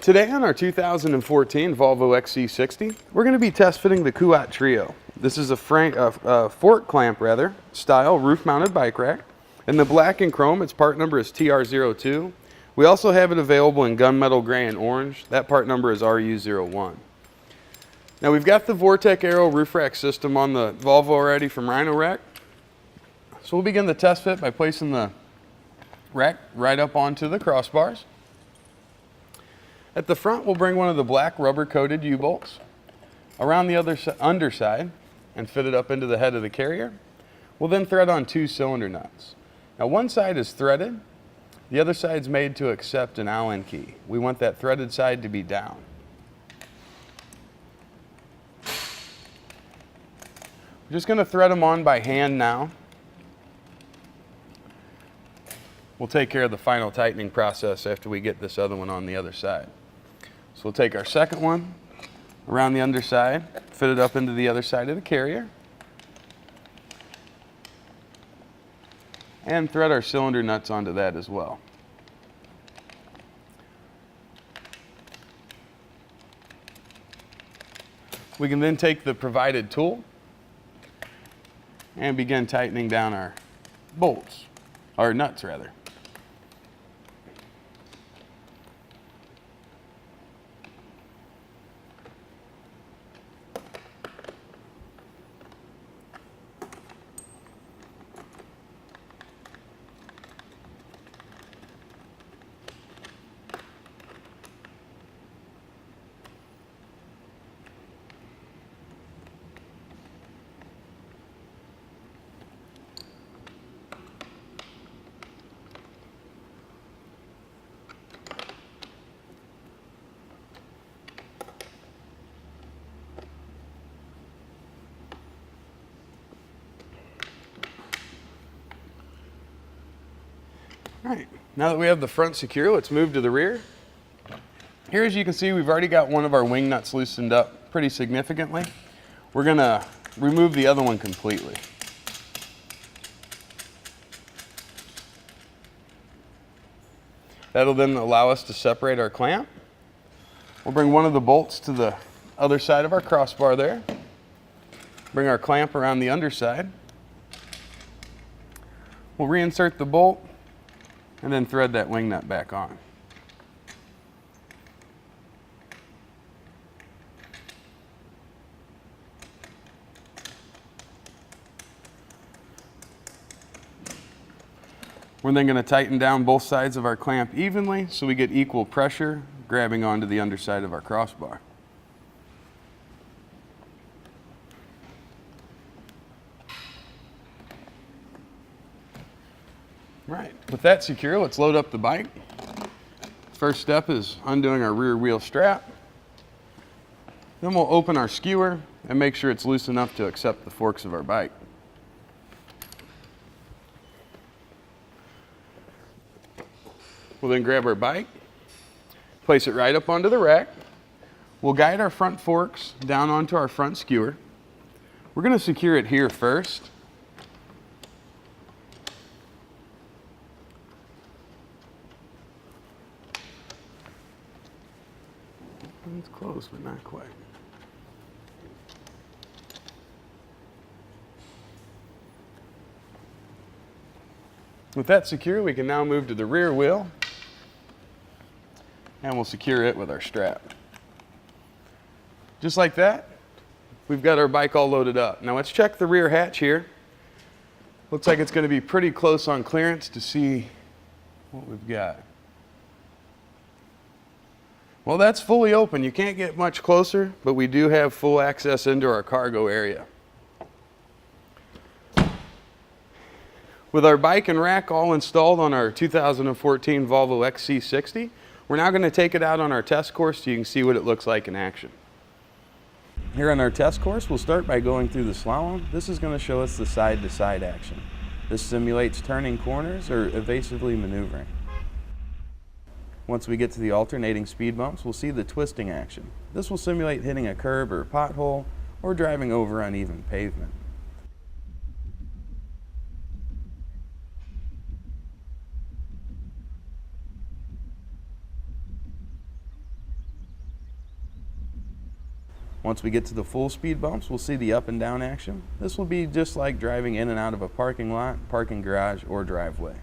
Today on our 2014 Volvo XC60, we're going to be test fitting the Kuat Trio. This is a fork clamp style roof mounted bike rack. In the black and chrome, its part number is TR02. We also have it available in gunmetal gray and orange. That part number is RU01. Now we've got the Vortex Aero roof rack system on the Volvo already from Rhino-Rack. So we'll begin the test fit by placing the rack right up onto the crossbars. At the front, we'll bring one of the black rubber-coated U-bolts around the underside and fit it up into the head of the carrier. We'll then thread on 2 cylinder nuts. Now one side is threaded, the other side's made to accept an Allen key. We want that threaded side to be down. We're just going to thread them on by hand now. We'll take care of the final tightening process after we get this other one on the other side. So we'll take our second one around the underside, fit it up into the other side of the carrier, and thread our cylinder nuts onto that as well. We can then take the provided tool and begin tightening down our bolts, or nuts rather. All right, now that we have the front secure, let's move to the rear. Here, as you can see, we've already got one of our wing nuts loosened up pretty significantly. We're gonna remove the other one completely. That'll then allow us to separate our clamp. We'll bring one of the bolts to the other side of our crossbar there. Bring our clamp around the underside. We'll reinsert the bolt and then thread that wing nut back on. We're then going to tighten down both sides of our clamp evenly so we get equal pressure grabbing onto the underside of our crossbar. Right, with that secure, let's load up the bike. First step is undoing our rear wheel strap. Then we'll open our skewer and make sure it's loose enough to accept the forks of our bike. We'll then grab our bike, place it right up onto the rack. We'll guide our front forks down onto our front skewer. We're going to secure it here first. It's close, but not quite. With that secure, we can now move to the rear wheel and we'll secure it with our strap. Just like that, we've got our bike all loaded up. Now let's check the rear hatch here. Looks like it's going to be pretty close on clearance to see what we've got. Well, that's fully open. You can't get much closer, but we do have full access into our cargo area. With our bike and rack all installed on our 2014 Volvo XC60, we're now going to take it out on our test course so you can see what it looks like in action. Here on our test course, we'll start by going through the slalom. This is going to show us the side-to-side action. This simulates turning corners or evasively maneuvering. Once we get to the alternating speed bumps, we'll see the twisting action. This will simulate hitting a curb or pothole or driving over uneven pavement. Once we get to the full speed bumps, we'll see the up and down action. This will be just like driving in and out of a parking lot, parking garage, or driveway.